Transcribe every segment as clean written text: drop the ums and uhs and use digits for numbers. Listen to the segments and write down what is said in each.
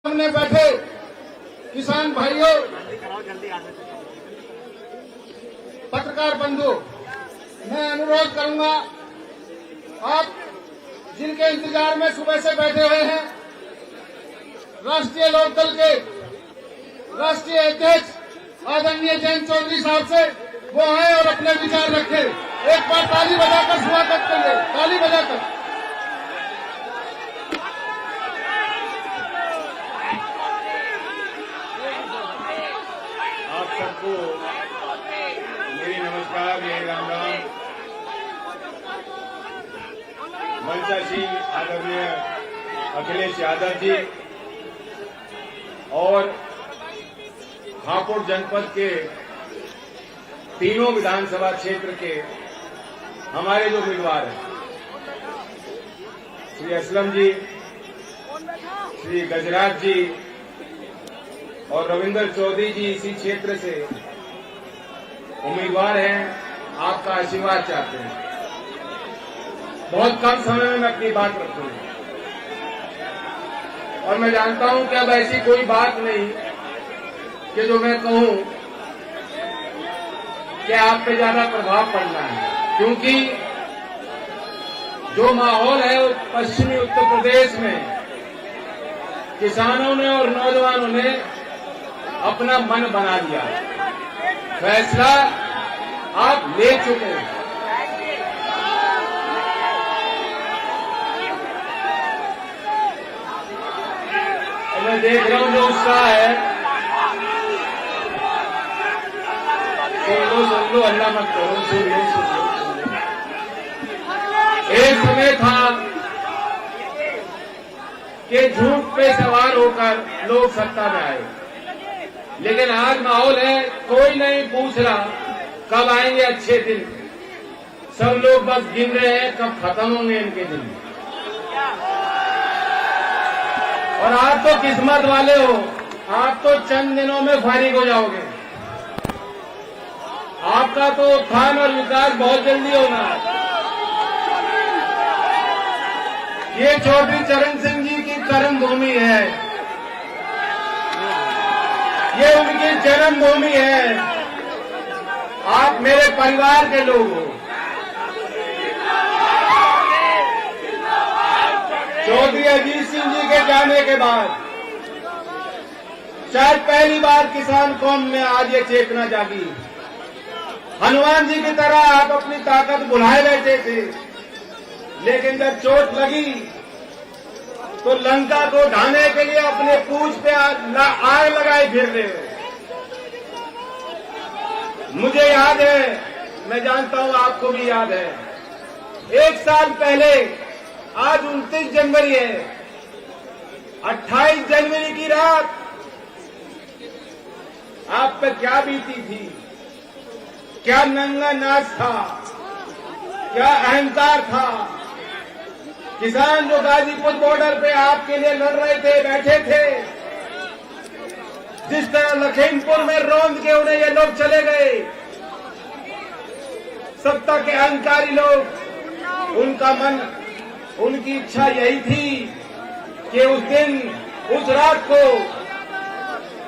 सामने बैठे किसान भाइयों, पत्रकार बंधु, मैं अनुरोध करूंगा, आप जिनके इंतजार में सुबह से बैठे हुए हैं, राष्ट्रीय लोकदल के राष्ट्रीय अध्यक्ष आदरणीय जयंत चौधरी साहब से वो आए और अपने विचार रखें। एक बार ताली बजाकर स्वागत करिए, ताली बजाकर। आप सबको मेरी नमस्कार, मेरी राम राम। मंचासीन आदरणीय अखिलेश यादव जी और हापुड़ जनपद के तीनों विधानसभा क्षेत्र के हमारे जो उम्मीदवार हैं, श्री असलम जी, श्री गजराज जी और रविंद्र चौधरी जी इसी क्षेत्र से उम्मीदवार हैं, आपका आशीर्वाद चाहते हैं। बहुत कम समय में मैं अपनी बात रखूंगा और मैं जानता हूं कि अब ऐसी कोई बात नहीं कि जो मैं कहूं कि आप पे ज्यादा प्रभाव पड़ना है, क्योंकि जो माहौल है वो पश्चिमी उत्तर प्रदेश में किसानों ने और नौजवानों ने अपना मन बना लिया, फैसला आप ले चुके हैं। मैं देख रहा हूं जो उत्साह है, सुन लो, अल्लाह मत करो, सुन लो। एक समय था कि झूठ पे सवार होकर लोग सत्ता में आए, लेकिन आज माहौल है, कोई नहीं पूछ रहा कब आएंगे अच्छे दिन, सब लोग बस गिन रहे हैं कब खत्म होंगे इनके दिन। और आप तो किस्मत वाले हो, आप तो चंद दिनों में फारिग हो जाओगे। आपका तो उत्थान और विकास बहुत जल्दी होना है। ये चौधरी चरण सिंह जी की कर्म भूमि है, ये उनकी जन्मभूमि है। आप मेरे परिवार के लोग हो। चौधरी अजीत सिंह जी के जाने के बाद शायद पहली बार किसान कौम में आज ये चेतना जागी। हनुमान जी की तरह आप अपनी ताकत बुलाए बैठे थे, लेकिन जब चोट लगी तो लंका को ढाने के लिए अपने पूंछ पे आग लगाए फिर रहे हो। मुझे याद है, मैं जानता हूं आपको भी याद है, एक साल पहले आज 29 जनवरी है, 28 जनवरी की रात आप पे क्या बीती थी, क्या नंगा नाच था, क्या अहंकार था। किसान जो गाजीपुर बॉर्डर पे आपके लिए लड़ रहे थे, बैठे थे, जिस तरह लखीमपुर में रौंद के उन्हें ये लोग चले गए, सत्ता के अहंकारी लोग, उनका मन, उनकी इच्छा यही थी कि उस दिन, उस रात को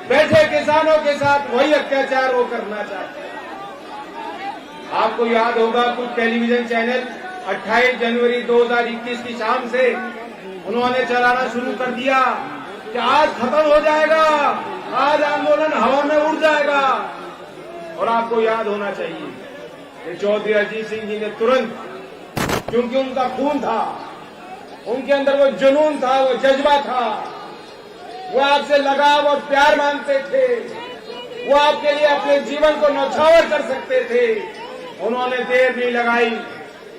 बैठे किसानों के साथ वही अत्याचार वो करना चाहते। आपको याद होगा कुछ टेलीविजन चैनल 28 जनवरी 2021 की शाम से उन्होंने चलाना शुरू कर दिया कि आज खत्म हो जाएगा, आज आंदोलन हवा में उड़ जाएगा। और आपको याद होना चाहिए कि चौधरी अजीत सिंह जी ने तुरंत, क्योंकि उनका खून था, उनके अंदर वो जुनून था, वो जज्बा था, वो आपसे लगाव और प्यार मांगते थे, वो आपके लिए अपने जीवन को न्यौछावर कर सकते थे। उन्होंने देर नहीं लगाई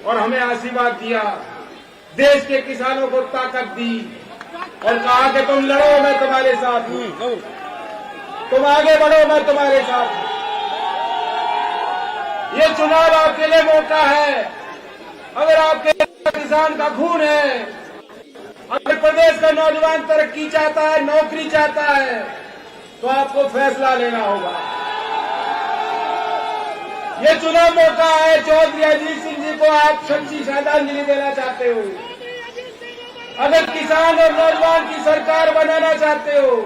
और हमें आशीर्वाद दिया, देश के किसानों को ताकत दी और कहा कि तुम लड़ो, मैं तुम्हारे साथ हूं, तुम आगे बढ़ो, मैं तुम्हारे साथ हूं। ये चुनाव आपके लिए मौका है। अगर आपके किसान का खून है, अगर प्रदेश का नौजवान तरक्की चाहता है, नौकरी चाहता है, तो आपको फैसला लेना होगा। ये चुनाव मौका है। चौधरी अजीत सिंह जी को आप सच्ची श्रद्धांजलि देना चाहते हो, अगर किसान और नौजवान की सरकार बनाना चाहते हो,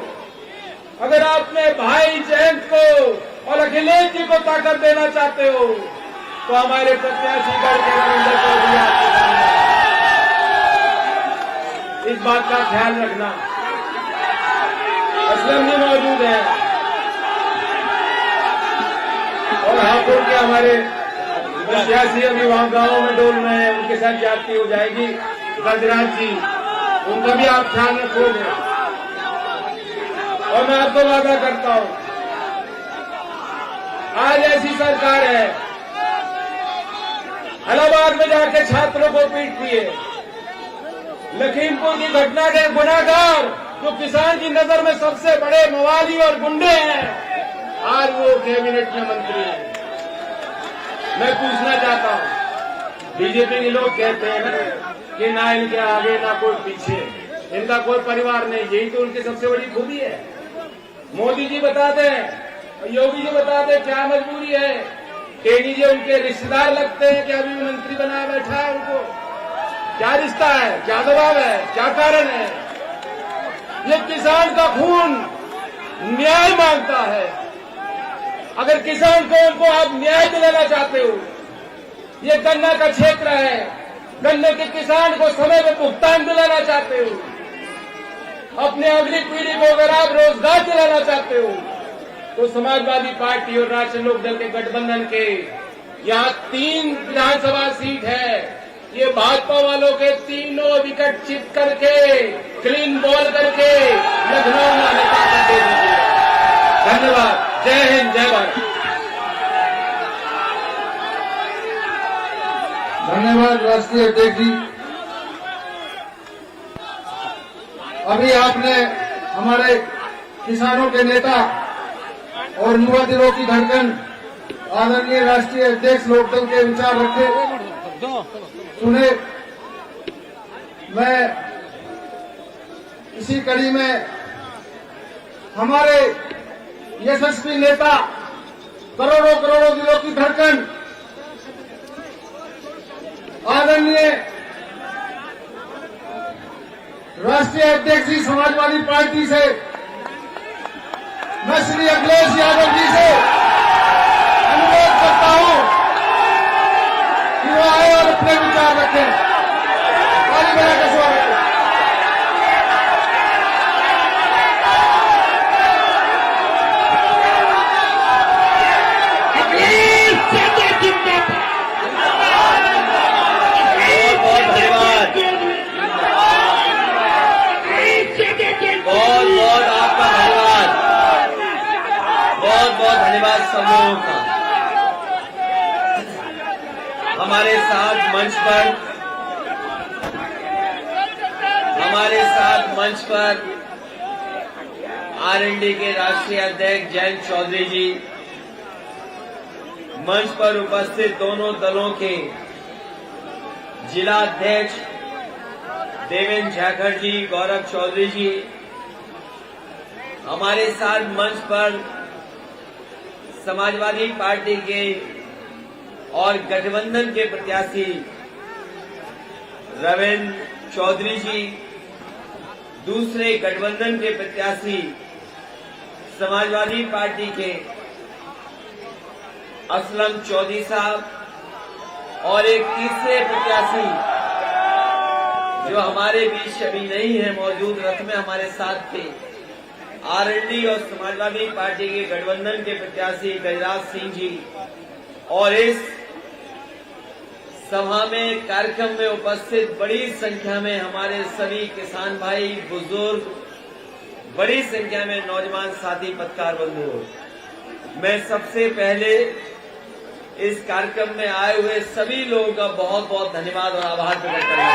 अगर आपने भाई जयंत को और अखिलेश जी को ताकत देना चाहते हो, तो हमारे प्रत्याशी गढ़ रविंदर चौधरी आपके सामने हैं। इस बात का ख्याल रखना। असलम जी मौजूद है और हापुड़ के हमारे सियासी अभी वहां गांव में डोल रहे हैं, उनके साथ जाती हो जाएगी। गजराज जी, उनका भी आप ख्याल रखोगे। और मैं आपको वादा करता हूं, आज ऐसी सरकार है, इलाहाबाद में जाके छात्रों को पीट दिए, लखीमपुर की घटना के गुनाहगार जो किसान की नजर में सबसे बड़े मवाली और गुंडे हैं, आज वो कैबिनेट में मंत्री हैं। मैं पूछना चाहता हूं, बीजेपी के लोग कहते हैं कि ना इनके आगे ना कोई पीछे, इनका कोई परिवार नहीं, यही तो उनकी सबसे बड़ी खूबी है। मोदी जी बता दें, योगी जी बता दें क्या मजबूरी है। टेनी जी उनके रिश्तेदार लगते हैं कि अभी मंत्री बनाया बैठा है, उनको क्या रिश्ता है, क्या दबाव है, क्या कारण है। ये किसान का खून न्याय मांगता है। अगर किसान को उनको आप न्याय दिलाना चाहते हो, ये गन्ना का क्षेत्र है, गन्ने के किसान को समय में भुगतान दिलाना चाहते हो, अपने अगली पीढ़ी को अगर आप रोजगार दिलाना चाहते हो, तो समाजवादी पार्टी और राष्ट्रीय लोकदल के गठबंधन के यहाँ 3 विधानसभा सीट है, ये भाजपा वालों के तीनों विकेट चिप करके क्लीन बॉल करके लखनऊ में आने का दे दीजिए। धन्यवाद। जय हिंद, जय भारत। धन्यवाद राष्ट्रीय अध्यक्ष जी। अभी आपने हमारे किसानों के नेता और युवा दिलों की धड़कन आदरणीय राष्ट्रीय अध्यक्ष लोकदल के विचार रखे सुने। मैं इसी कड़ी में हमारे यशस्वी नेता, करोड़ों करोड़ों दिलों की धड़कन आदरणीय राष्ट्रीय अध्यक्ष जी समाजवादी पार्टी से मैं श्री अखिलेश यादव जी से अनुरोध करता हूं कि वो आए और अपने विचार रखें। ताली बजाकर स्वागत करें। बहुत धन्यवाद सब लोगों का। हमारे साथ मंच पर आरएनडी के राष्ट्रीय अध्यक्ष जयंत चौधरी जी, मंच पर उपस्थित दोनों दलों के जिला अध्यक्ष देवेंद्र झाखड़ जी, गौरव चौधरी जी, हमारे साथ मंच पर समाजवादी पार्टी के और गठबंधन के प्रत्याशी रविंद्र चौधरी जी, दूसरे गठबंधन के प्रत्याशी समाजवादी पार्टी के असलम चौधरी साहब और एक तीसरे प्रत्याशी जो हमारे बीच अभी नहीं है, मौजूद रथ में हमारे साथ थे, आरएनडी और समाजवादी पार्टी के गठबंधन के प्रत्याशी गजराज सिंह जी। और इस सभा में कार्यक्रम में उपस्थित बड़ी संख्या में हमारे सभी किसान भाई, बुजुर्ग, बड़ी संख्या में नौजवान साथी, पत्रकार बंधु, मैं सबसे पहले इस कार्यक्रम में आए हुए सभी लोगों का बहुत बहुत धन्यवाद और आभार प्रकट करना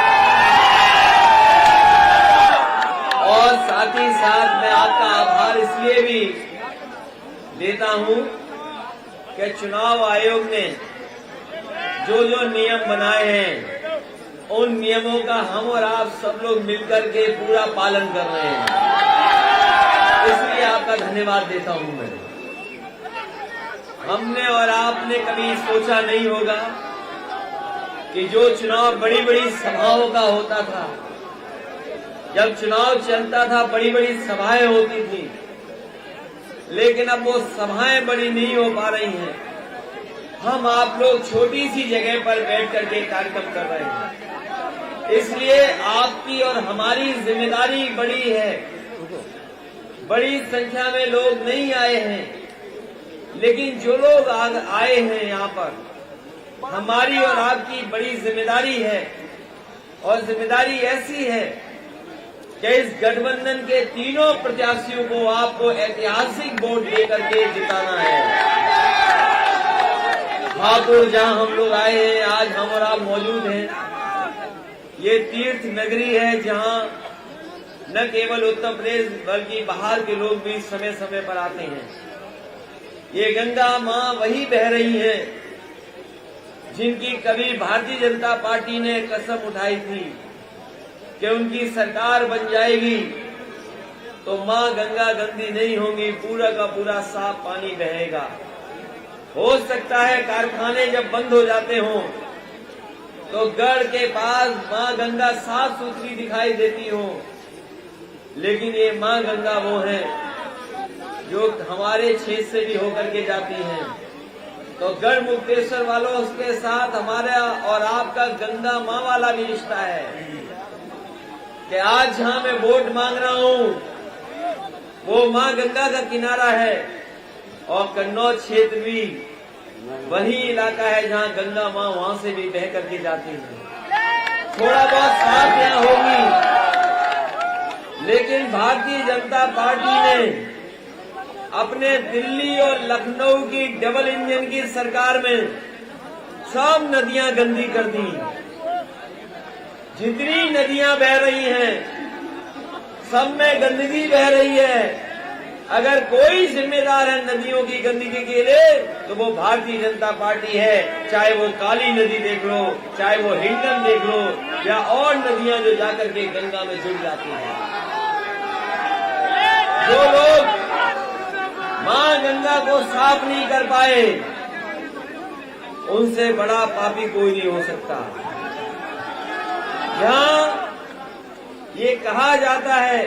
और साथ ही साथ मैं आपका आभार इसलिए भी देता हूं कि चुनाव आयोग ने जो जो नियम बनाए हैं, उन नियमों का हम और आप सब लोग मिलकर के पूरा पालन कर रहे हैं, इसलिए आपका धन्यवाद देता हूं मैं। हमने और आपने कभी सोचा नहीं होगा कि जो चुनाव बड़ी बड़ी सभाओं का होता था, जब चुनाव चलता था बड़ी बड़ी सभाएं होती थी, लेकिन अब वो सभाएं बड़ी नहीं हो पा रही हैं। हम आप लोग छोटी सी जगह पर बैठ करके कार्यक्रम कर रहे हैं, इसलिए आपकी और हमारी जिम्मेदारी बड़ी है। बड़ी संख्या में लोग नहीं आए हैं, लेकिन जो लोग आए हैं यहाँ पर, हमारी और आपकी बड़ी जिम्मेदारी है। और जिम्मेदारी ऐसी है कि इस गठबंधन के तीनों प्रत्याशियों को आपको ऐतिहासिक वोट देकर के जिताना है। हापुड़ जहां हम लोग आए हैं, आज हम और आप मौजूद हैं, ये तीर्थ नगरी है जहां न केवल उत्तर प्रदेश बल्कि बाहर के लोग भी समय समय पर आते हैं। ये गंगा मां वही बह रही है जिनकी कभी भारतीय जनता पार्टी ने कसम उठाई थी कि उनकी सरकार बन जाएगी तो मां गंगा गंदी नहीं होगी, पूरा का पूरा साफ पानी बहेगा। हो सकता है कारखाने जब बंद हो जाते हों तो गढ़ के पास मां गंगा साफ सुथरी दिखाई देती हो, लेकिन ये मां गंगा वो है जो हमारे क्षेत्र से भी होकर के जाती है। तो गढ़ मुक्तेश्वर वालों, उसके साथ हमारा और आपका गंगा मां वाला भी रिश्ता है कि आज जहां मैं वोट मांग रहा हूं वो मां गंगा का किनारा है। और कन्नौज क्षेत्र भी वही इलाका है जहां गंगा मां वहां से भी बह करके जाती है। थोड़ा बहुत साफ यहाँ होगी, लेकिन भारतीय जनता पार्टी ने अपने दिल्ली और लखनऊ की डबल इंजन की सरकार में सब नदियां गंदी कर दी। जितनी नदियां बह रही हैं सब में गंदगी बह रही है। अगर कोई जिम्मेदार है नदियों की गंदगी के लिए तो वो भारतीय जनता पार्टी है। चाहे वो काली नदी देख लो, चाहे वो हिंडन देख लो, या और नदियां जो जाकर के गंगा में जुड़ जाती हैं। जो लोग मां गंगा को साफ नहीं कर पाए, उनसे बड़ा पापी कोई नहीं हो सकता। जहां ये कहा जाता है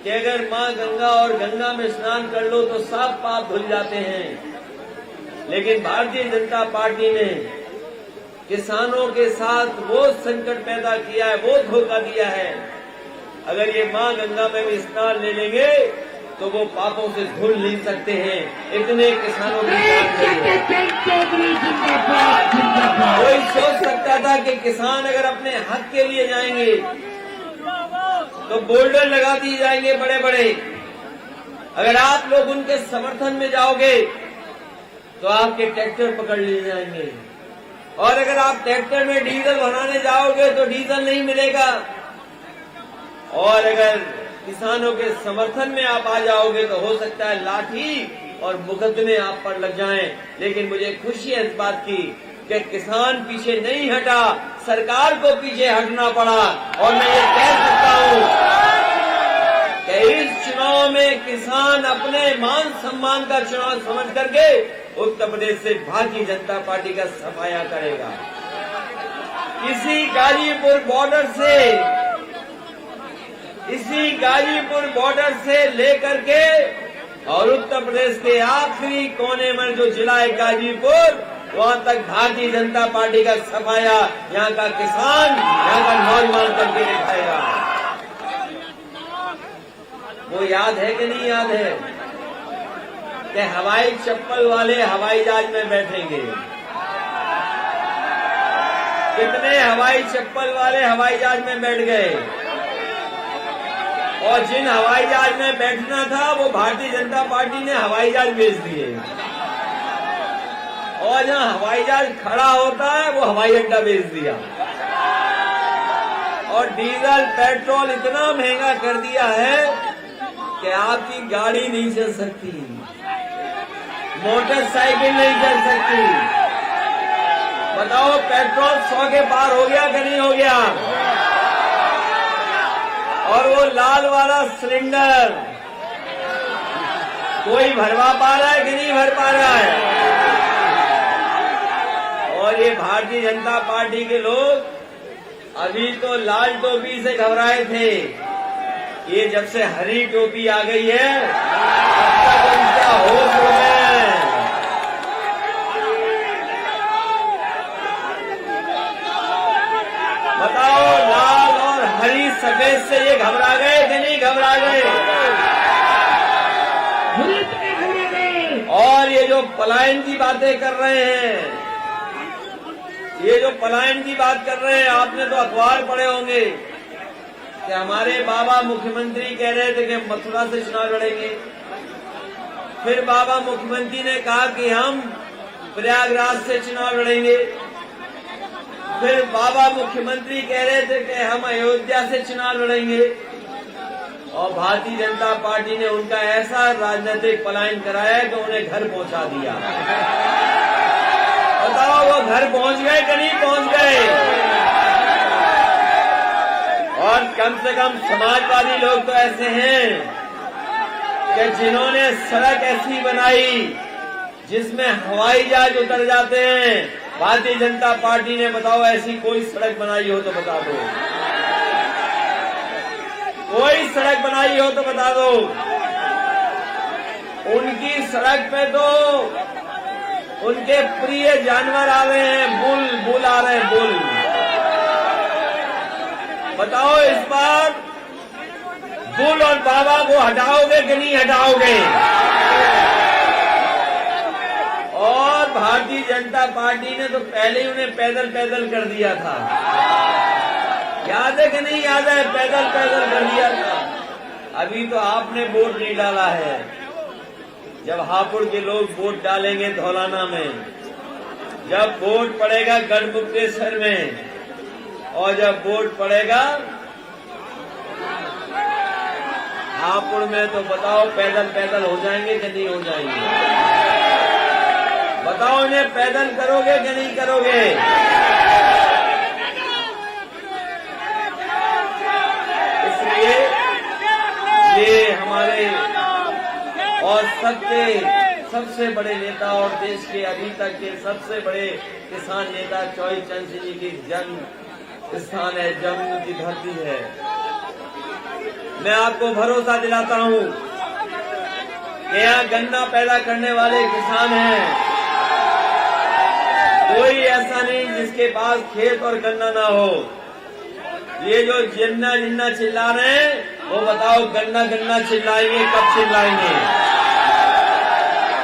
कि अगर मां गंगा और गंगा में स्नान कर लो तो सब पाप धुल जाते हैं, लेकिन भारतीय जनता पार्टी ने किसानों के साथ वो संकट पैदा किया है, वो धोखा दिया है। अगर ये मां गंगा में भी स्नान ले लेंगे तो वो पापों से धुल नहीं सकते हैं। इतने किसानों की जान गई है। कोई सोच सकता था कि किसान अगर अपने हक के लिए जाएंगे तो बोल्डर लगा दिए जाएंगे बड़े बड़े। अगर आप लोग उनके समर्थन में जाओगे तो आपके ट्रैक्टर पकड़ लिए जाएंगे, और अगर आप ट्रैक्टर में डीजल भराने जाओगे तो डीजल नहीं मिलेगा। और अगर किसानों के समर्थन में आप आ जाओगे तो हो सकता है लाठी और मुकदमे आप पर लग जाएं। लेकिन मुझे खुशी है इस बात की कि किसान पीछे नहीं हटा, सरकार को पीछे हटना पड़ा। और मैं ये कह सकता हूं कि इस चुनाव में किसान अपने मान सम्मान का चुनाव समझ करके उत्तर प्रदेश से भारतीय जनता पार्टी का सफाया करेगा। इसी गाजीपुर बॉर्डर से लेकर के और उत्तर प्रदेश के आखिरी कोने में जो जिला है गाजीपुर, वहां तक भारतीय जनता पार्टी का सफाया यहाँ का किसान, यहाँ का नौजवान करके दिखाएगा। वो याद है कि नहीं याद है कि हवाई चप्पल वाले हवाई जहाज में बैठेंगे? कितने हवाई चप्पल वाले हवाई जहाज में बैठ गए? और जिन हवाई जहाज में बैठना था वो भारतीय जनता पार्टी ने हवाई जहाज भेज दिए, और जहां हवाई जहाज खड़ा होता है वो हवाई अड्डा भेज दिया। और डीजल पेट्रोल इतना महंगा कर दिया है कि आपकी गाड़ी नहीं चल सकती, मोटरसाइकिल नहीं चल सकती। बताओ, पेट्रोल 100 के पार हो गया कि नहीं हो गया? और वो लाल वाला सिलेंडर कोई भरवा पा रहा है कि नहीं भर पा रहा है? और ये भारतीय जनता पार्टी के लोग अभी तो लाल टोपी से घबराए थे, ये जब से हरी टोपी आ गई है तब तक उनका होश उड़ गए हैं। बताओ, लाल और हरी सफेद से ये घबरा गए कि नहीं घबरा गए? और ये जो पलायन की बातें कर रहे हैं, ये जो पलायन की बात कर रहे हैं, आपने तो अखबार पढ़े होंगे कि हमारे बाबा मुख्यमंत्री कह रहे थे कि मथुरा से चुनाव लड़ेंगे। फिर बाबा मुख्यमंत्री ने कहा कि हम प्रयागराज से चुनाव लड़ेंगे। फिर बाबा मुख्यमंत्री कह रहे थे कि हम अयोध्या से चुनाव लड़ेंगे। और भारतीय जनता पार्टी ने उनका ऐसा राजनीतिक पलायन कराया कि उन्हें घर पहुंचा दिया। बताओ, वो घर पहुंच गए कि नहीं पहुंच गए? और कम से कम समाजवादी लोग तो ऐसे हैं कि जिन्होंने सड़क ऐसी बनाई जिसमें हवाई जहाज उतर जाते हैं। भारतीय जनता पार्टी ने, बताओ, ऐसी कोई सड़क बनाई हो तो बता दो, कोई सड़क बनाई हो तो बता दो। उनकी सड़क पे तो उनके प्रिय जानवर आ रहे हैं, बुल आ रहे हैं, बुल। बताओ, इस बार बुल और बाबा को हटाओगे कि नहीं हटाओगे? और भारतीय जनता पार्टी ने तो पहले ही उन्हें पैदल पैदल कर दिया था, याद है कि नहीं याद है? पैदल पैदल कर दिया था। अभी तो आपने वोट नहीं डाला है। जब हापुड़ के लोग वोट डालेंगे धौलाना में, जब वोट पड़ेगा गढ़मुक्तेश्वर में, और जब वोट पड़ेगा हापुड़ में, तो बताओ पैदल पैदल हो जाएंगे कि नहीं हो जाएंगे? बताओ, इन्हें पैदल करोगे कि नहीं करोगे? इसलिए ये हमारे और सबसे बड़े नेता और देश के अभी तक के सबसे बड़े किसान नेता चौधरी चरण सिंह जी की जन्म स्थान है, जम्मू की धरती है। मैं आपको भरोसा दिलाता हूं कि यहाँ गन्ना पैदा करने वाले किसान हैं। कोई ऐसा नहीं जिसके पास खेत और गन्ना ना हो। ये जो जिन्ना जिन्ना चिल्ला रहे हैं, वो बताओ गन्ना गन्ना चिल्लाएंगे कब चिल्लाएंगे?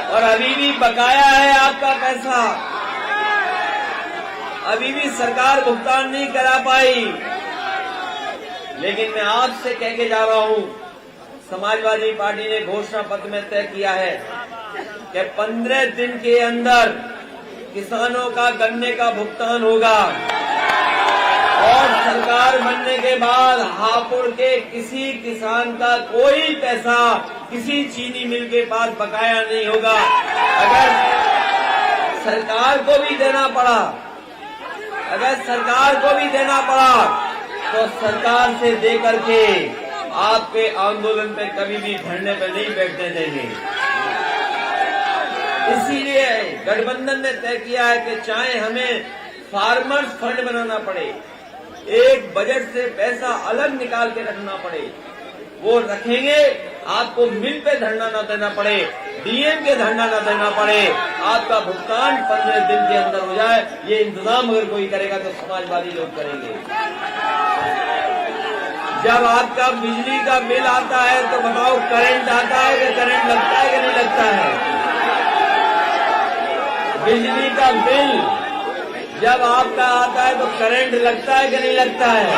और अभी भी बकाया है आपका पैसा, अभी भी सरकार भुगतान नहीं करा पाई। लेकिन मैं आपसे कह के जा रहा हूं, समाजवादी पार्टी ने घोषणा पत्र में तय किया है कि 15 दिन के अंदर किसानों का गन्ने का भुगतान होगा। और सरकार बनने के बाद हापुड़ के किसी किसान का कोई पैसा किसी चीनी मिल के पास बकाया नहीं होगा। अगर सरकार को भी देना पड़ा, तो सरकार से दे करके आपके आंदोलन पे कभी भी धरने पे नहीं बैठने देंगे। इसीलिए गठबंधन ने तय किया है कि चाहे हमें फार्मर्स फंड बनाना पड़े, एक बजट से पैसा अलग निकाल के रखना पड़े, वो रखेंगे। आपको मिल पे धरना न देना पड़े, डीएम के धरना न देना पड़े, आपका भुगतान 15 दिन के अंदर हो जाए। ये इंतजाम अगर कोई करेगा तो समाजवादी लोग करेंगे। जब आपका बिजली का बिल आता है तो बताओ करंट आता है कि करंट लगता है कि नहीं लगता है? बिजली का बिल जब आपका आता है तो करंट लगता है कि नहीं लगता है?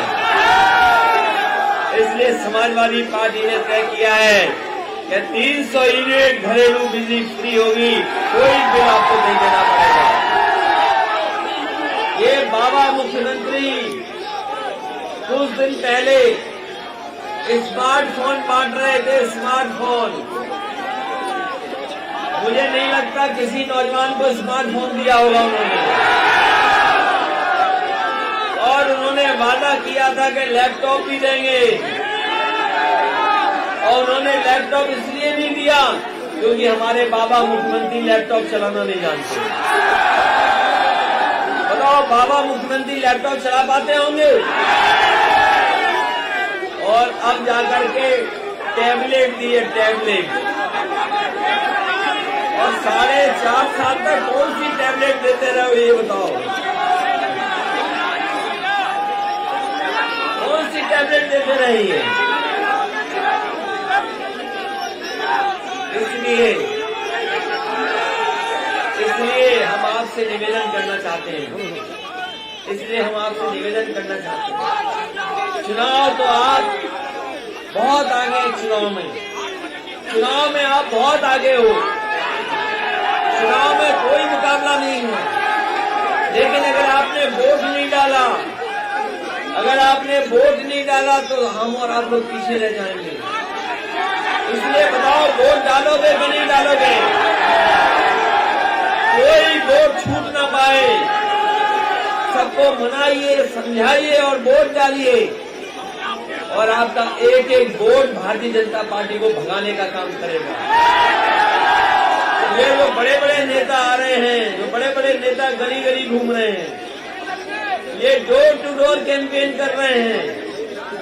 इसलिए समाजवादी पार्टी ने तय किया है कि 300 यूनिट घरेलू बिजली फ्री होगी, कोई बिल आपको नहीं देना पड़ेगा। ये बाबा मुख्यमंत्री कुछ दिन पहले स्मार्टफोन बांट रहे थे, स्मार्टफोन। मुझे नहीं लगता किसी नौजवान को स्मार्टफोन दिया होगा उन्होंने। और उन्होंने वादा किया था कि लैपटॉप भी देंगे, और उन्होंने लैपटॉप इसलिए नहीं दिया क्योंकि हमारे बाबा मुख्यमंत्री लैपटॉप चलाना नहीं जानते। बताओ, बताओ बाबा मुख्यमंत्री लैपटॉप चला पाते होंगे? और अब जाकर के टैबलेट दिए, टैबलेट। और 4.5 साल तक कौन सी टैबलेट देते रहो ये बताओ? कौन सी टैबलेट देते रहिए? इसलिए हम आपसे निवेदन करना चाहते हैं, चुनाव तो आप बहुत आगे हैं। चुनाव में आप बहुत आगे हो। चुनाव में कोई मुकाबला नहीं है, लेकिन अगर आपने वोट नहीं डाला तो हम और आप लोग पीछे रह जाएंगे। इसलिए बताओ, वोट डालोगे कि नहीं डालोगे? कोई वोट छूट ना पाए, सबको मनाइए, समझाइए और वोट डालिए। और आपका एक एक वोट भारतीय जनता पार्टी को भगाने का काम करेगा। ये जो बड़े बड़े नेता आ रहे हैं, जो बड़े बड़े नेता गली गली घूम रहे हैं, ये डोर टू डोर कैंपेन कर रहे हैं,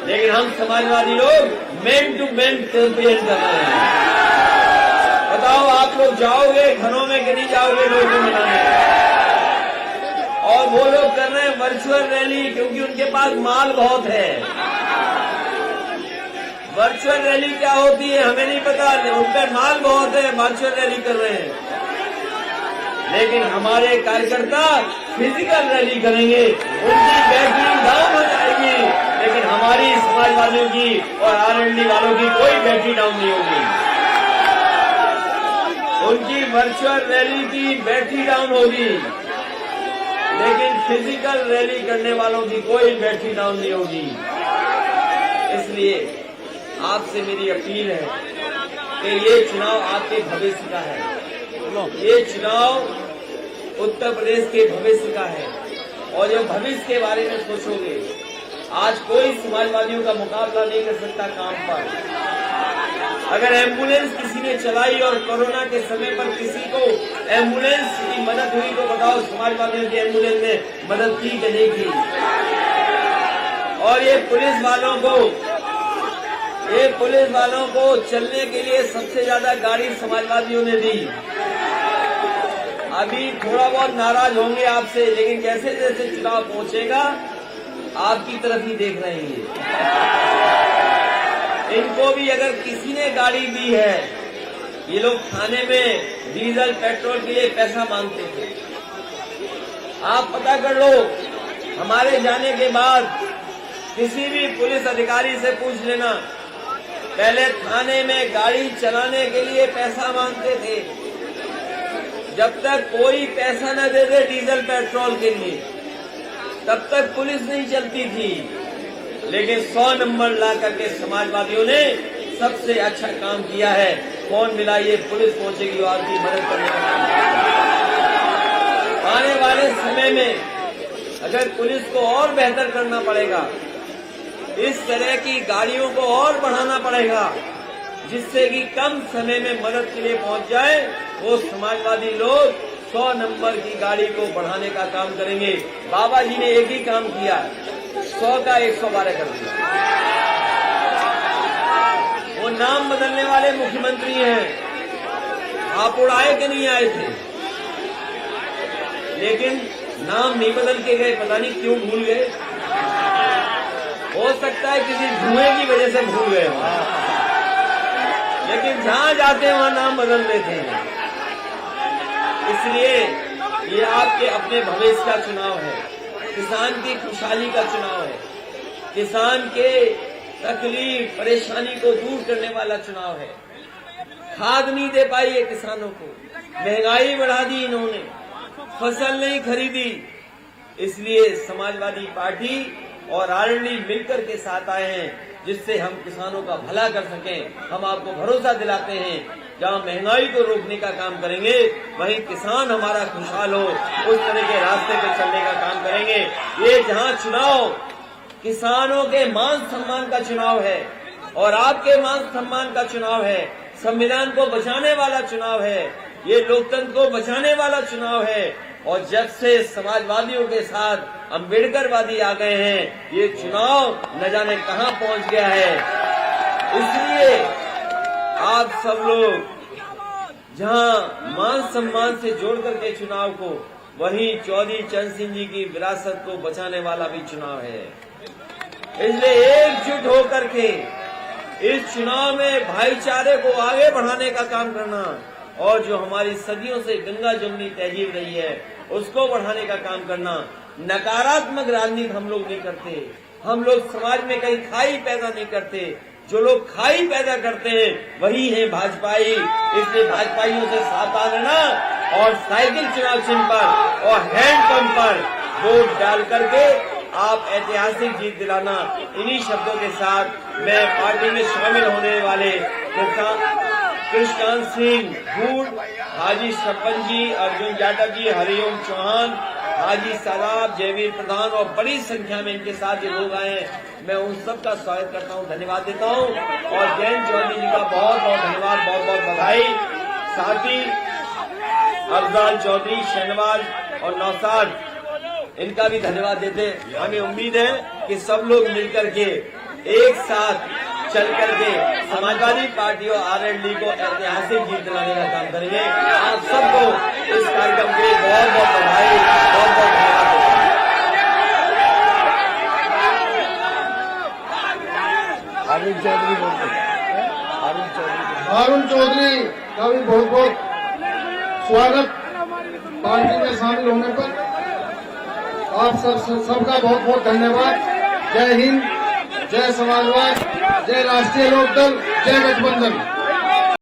लेकिन हम समाजवादी लोग मैन टू मैन कैंपेन कर रहे हैं। बताओ, आप लोग जाओगे घरों में कि नहीं जाओगे लोगों को मनाने? और वो लोग कर रहे हैं वर्चुअल रैली, क्योंकि उनके पास माल बहुत है। वर्चुअल रैली क्या होती है हमें नहीं पता, उनका माल बहुत है, वर्चुअल रैली कर रहे हैं। लेकिन हमारे कार्यकर्ता फिजिकल रैली करेंगे, उनकी बैटरी डाउन हो जाएगी, लेकिन हमारी समाजवादियों की और आरएलडी वालों की कोई बैटरी डाउन नहीं होगी। उनकी वर्चुअल रैली की बैटरी डाउन होगी, लेकिन फिजिकल रैली करने वालों की कोई बैटरी डाउन नहीं होगी। इसलिए आपसे मेरी अपील है कि ये चुनाव आपके भविष्य का है, ये चुनाव उत्तर प्रदेश के भविष्य का है। और जो भविष्य के बारे में सोचोगे, आज कोई समाजवादियों का मुकाबला नहीं कर सकता काम पर। अगर एम्बुलेंस किसी ने चलाई और कोरोना के समय पर किसी को एम्बुलेंस की मदद हुई तो बताओ समाजवादियों की एम्बुलेंस ने मदद की कि नहीं की? और ये पुलिस वालों को चलने के लिए सबसे ज्यादा गाड़ी समाजवादियों ने दी। अभी थोड़ा बहुत नाराज होंगे आपसे, लेकिन जैसे जैसे चुनाव पहुंचेगा आपकी तरफ ही देख रहे हैं। इनको भी अगर किसी ने गाड़ी दी है, ये लोग थाने में डीजल पेट्रोल के लिए पैसा मांगते थे। आप पता कर लो, हमारे जाने के बाद किसी भी पुलिस अधिकारी से पूछ लेना, पहले थाने में गाड़ी चलाने के लिए पैसा मांगते थे। जब तक कोई पैसा न दे दे डीजल पेट्रोल के लिए, तब तक पुलिस नहीं चलती थी। लेकिन 100 नंबर ला करके समाजवादियों ने सबसे अच्छा काम किया है। फोन मिलाइए, पुलिस पहुंचेगी और आपकी मदद करने का काम। आने वाले समय में अगर पुलिस को और बेहतर करना पड़ेगा, इस तरह की गाड़ियों को और बढ़ाना पड़ेगा, जिससे कि कम समय में मदद के लिए पहुंच जाए, वो समाजवादी लोग 100 नंबर की गाड़ी को बढ़ाने का काम करेंगे। बाबा जी ने एक ही काम किया, 100 का 112 कर दिया। वो नाम बदलने वाले मुख्यमंत्री हैं, आप उड़ाए के नहीं आए थे, लेकिन नाम नहीं बदल के गए, पता नहीं क्यों भूल गए। हो सकता है किसी धुएं की वजह से भूल गए, लेकिन जहां जाते हैं वहां नाम बदल देते हैं। इसलिए ये आपके अपने भविष्य का चुनाव है, किसान की खुशहाली का चुनाव है, किसान के तकलीफ परेशानी को दूर करने वाला चुनाव है। खाद नहीं दे पाई है किसानों को, महंगाई बढ़ा दी इन्होंने, फसल नहीं खरीदी। इसलिए समाजवादी पार्टी और आरएलडी मिलकर के साथ आए हैं, जिससे हम किसानों का भला कर सकें। हम आपको भरोसा दिलाते हैं, जहां महंगाई को रोकने का काम करेंगे, वहीं किसान हमारा खुशहाल हो, उस तरह के रास्ते पे चलने का काम करेंगे। ये जहां चुनाव किसानों के मान सम्मान का चुनाव है और आपके मान सम्मान का चुनाव है, संविधान को बचाने वाला चुनाव है, ये लोकतंत्र को बचाने वाला चुनाव है, और जब से समाजवादियों के साथ अम्बेडकरवादी आ गए हैं, ये चुनाव न जाने कहां पहुंच गया है। इसलिए आप सब लोग जहां मान सम्मान से जोड़ करके चुनाव को, वहीं चौधरी चरण सिंह जी की विरासत को बचाने वाला भी चुनाव है। इसलिए एकजुट होकर के इस चुनाव में भाईचारे को आगे बढ़ाने का काम करना और जो हमारी सदियों से गंगा जमुनी तहजीब रही है उसको बढ़ाने का काम करना। नकारात्मक राजनीति हम लोग नहीं करते। हम लोग समाज में कहीं खाई पैदा नहीं करते। जो लोग खाई पैदा करते हैं वही है भाजपाई। इसलिए भाजपाइयों से सावधान रहना और साइकिल चुनाव चिन्ह पर और हैंडपंप पर वोट डाल करके आप ऐतिहासिक जीत दिलाना। इन्हीं शब्दों के साथ मैं पार्टी में शामिल होने वाले कृष्णकांत सिंह भूड, हाजी सरपंच जी, अर्जुन जाटव जी, हरिओम चौहान, हाजी सादाब, जयवीर प्रधान और बड़ी संख्या में इनके साथ ये लोग आए हैं। मैं उन सबका स्वागत करता हूं, धन्यवाद देता हूं और जयंत चौधरी जी का बहुत बहुत धन्यवाद, बहुत बहुत बधाई। साथ ही अफजाल चौधरी, शहनवाज और नौसाद, इनका भी धन्यवाद देते हैं। हमें उम्मीद है कि सब लोग मिलकर के एक साथ चल करके समाजवादी पार्टी और आरएलडी को ऐतिहासिक जीत दिलाने का काम करेंगे। आप सबको इस कार्यक्रम के लिए बहुत बहुत बधाई, बहुत बहुत धन्यवाद। अरुण चौधरी का भी बहुत बहुत स्वागत पार्टी में शामिल होने पर। आप सबका बहुत बहुत धन्यवाद। जय हिंद, जय समाजवाद, जय राष्ट्रीय लोकदल, जय गठबंधन।